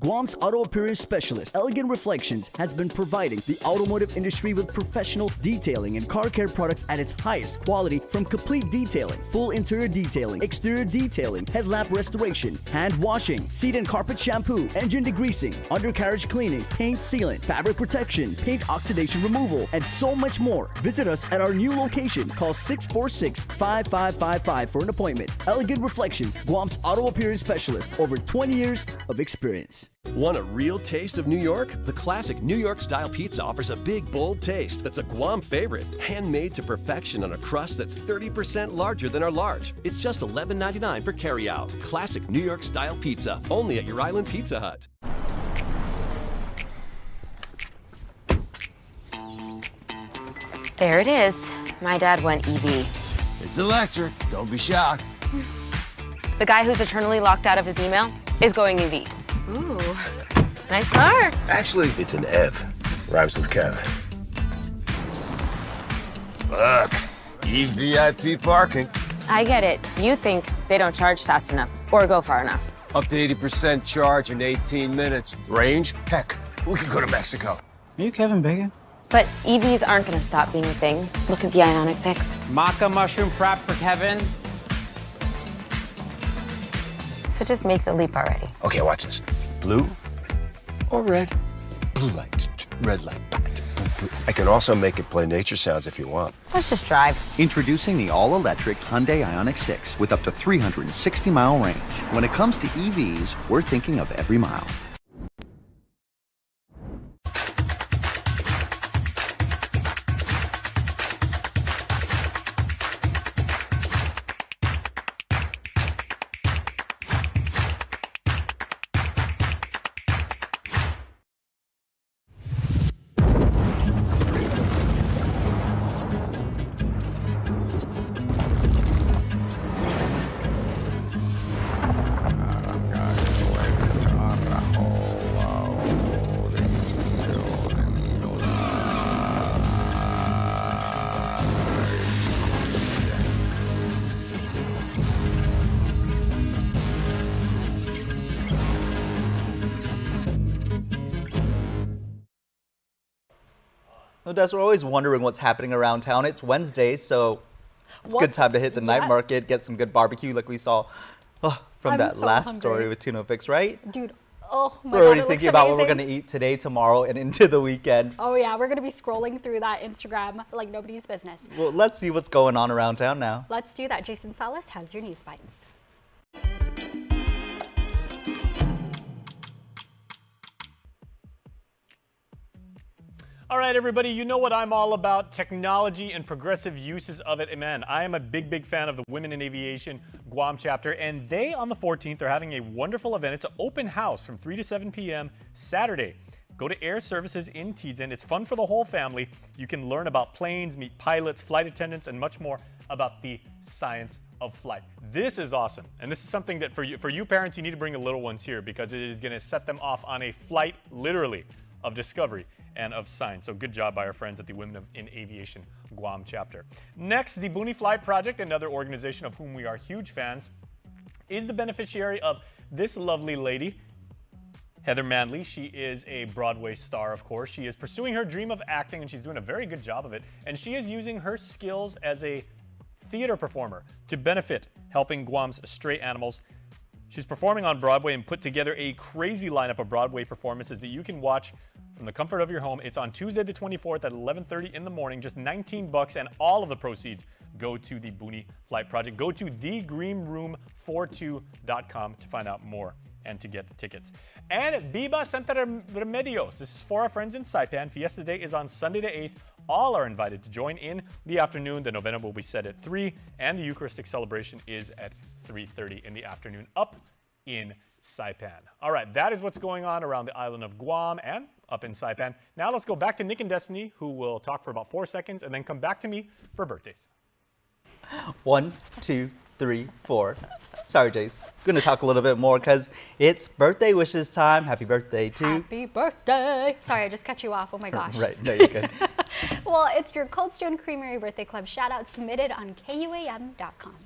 Guam's auto appearance specialist, Elegant Reflections, has been providing the automotive industry with professional detailing and car care products at its highest quality, from complete detailing, full interior detailing, exterior detailing, headlamp restoration, hand washing, seat and carpet shampoo, engine degreasing, undercarriage cleaning, paint sealant, fabric protection, paint oxidation removal, and so much more. Visit us at our new location. Call 646-5555 for an appointment. Elegant Reflections, Guam's auto appearance specialist, over 20 years of experience. Want a real taste of New York? The classic New York-style pizza offers a big, bold taste that's a Guam favorite. Handmade to perfection on a crust that's 30% larger than our large. It's just $11.99 for carryout. Classic New York-style pizza, only at your island Pizza Hut. There it is. My dad went EV. It's electric. Don't be shocked. The guy who's eternally locked out of his email is going EV. Ooh, nice car. Actually, it's an Ev. Rhymes with Kevin. Look, EVIP parking. I get it. You think they don't charge fast enough or go far enough. Up to 80% charge in 18 minutes. Range? Heck, we could go to Mexico. Are you Kevin Bacon? But EVs aren't going to stop being a thing. Look at the Ioniq 6. Maca mushroom frap for Kevin. So just make the leap already. Okay, watch this. Blue or red? Blue light, red light. I can also make it play nature sounds if you want. Let's just drive. Introducing the all-electric Hyundai Ioniq 6 with up to 360-mile range. When it comes to EVs, we're thinking of every mile. Well, Des, we're always wondering what's happening around town. It's Wednesday, so it's a good time to hit the night market, get some good barbecue like we saw from that last story with Tuna Fix, right? Dude, oh my God, we're already thinking about what we're going to eat today, tomorrow, and into the weekend. Oh yeah, we're going to be scrolling through that Instagram like nobody's business. Well, let's see what's going on around town now. Let's do that. Jason Salas has your news bites. All right, everybody, you know what I'm all about, technology and progressive uses of it. And man, I am a big, big fan of the Women in Aviation Guam chapter, and they, on the 14th, are having a wonderful event. It's an open house from 3 to 7 p.m. Saturday. Go to Air Services in Tizen. It's fun for the whole family. You can learn about planes, meet pilots, flight attendants, and much more about the science of flight. This is awesome, and this is something that for you parents, you need to bring the little ones here because it is going to set them off on a flight, literally, of discovery and of science. So good job by our friends at the Women in Aviation Guam chapter. Next, the Boonie Flight Project, another organization of whom we are huge fans, is the beneficiary of this lovely lady, Heather Manley. She is a Broadway star, of course. She is pursuing her dream of acting, and she's doing a very good job of it. And she is using her skills as a theater performer to benefit helping Guam's stray animals. She's performing on Broadway and put together a crazy lineup of Broadway performances that you can watch from the comfort of your home. It's on Tuesday the 24th at 11:30 in the morning, just $19, and all of the proceeds go to the Boonie Flight Project. Go to thegreenroom42.com to find out more and to get tickets. And Viva Santa Remedios. This is for our friends in Saipan. Fiesta Day is on Sunday the 8th. All are invited to join in the afternoon. The novena will be set at 3, and the Eucharistic celebration is at 3:30 in the afternoon up in Saipan. All right, that is what's going on around the island of Guam and up in Saipan. Now let's go back to Nick and Destiny, who will talk for about 4 seconds, and then come back to me for birthdays. 1, 2, 3, 4. Sorry, Jace. I'm going to talk a little bit more because it's birthday wishes time. Happy birthday to... Happy birthday. Sorry, I just cut you off. Oh my gosh. Right, no, you're good. Well, it's your Cold Stone Creamery Birthday Club shout out submitted on KUAM.com.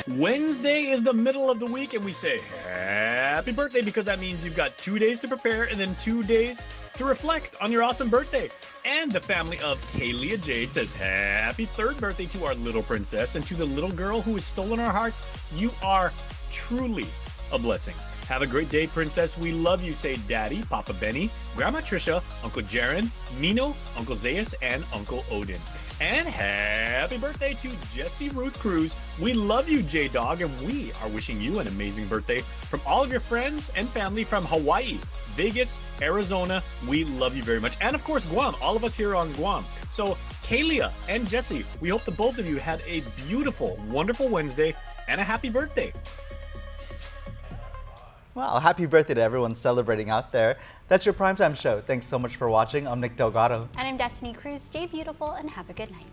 Wednesday is the middle of the week, and we say happy birthday because that means you've got 2 days to prepare and then 2 days to reflect on your awesome birthday. And the family of Kalia Jade says happy 3rd birthday to our little princess, and to the little girl who has stolen our hearts, you are truly a blessing. Have a great day, princess. We love you, say Daddy, Papa Benny, Grandma Trisha, Uncle Jaron, Mino, Uncle Zayas, and Uncle Odin. And happy birthday to Jesse Ruth Cruz. We love you, J-Dog, and we are wishing you an amazing birthday from all of your friends and family from Hawaii, Vegas, Arizona. We love you very much. And of course, Guam, all of us here on Guam. So Kalia and Jesse, we hope the both of you had a beautiful, wonderful Wednesday and a happy birthday. Well, happy birthday to everyone celebrating out there. That's your Primetime Show. Thanks so much for watching. I'm Nick Delgado. And I'm Destiny Cruz. Stay beautiful and have a good night.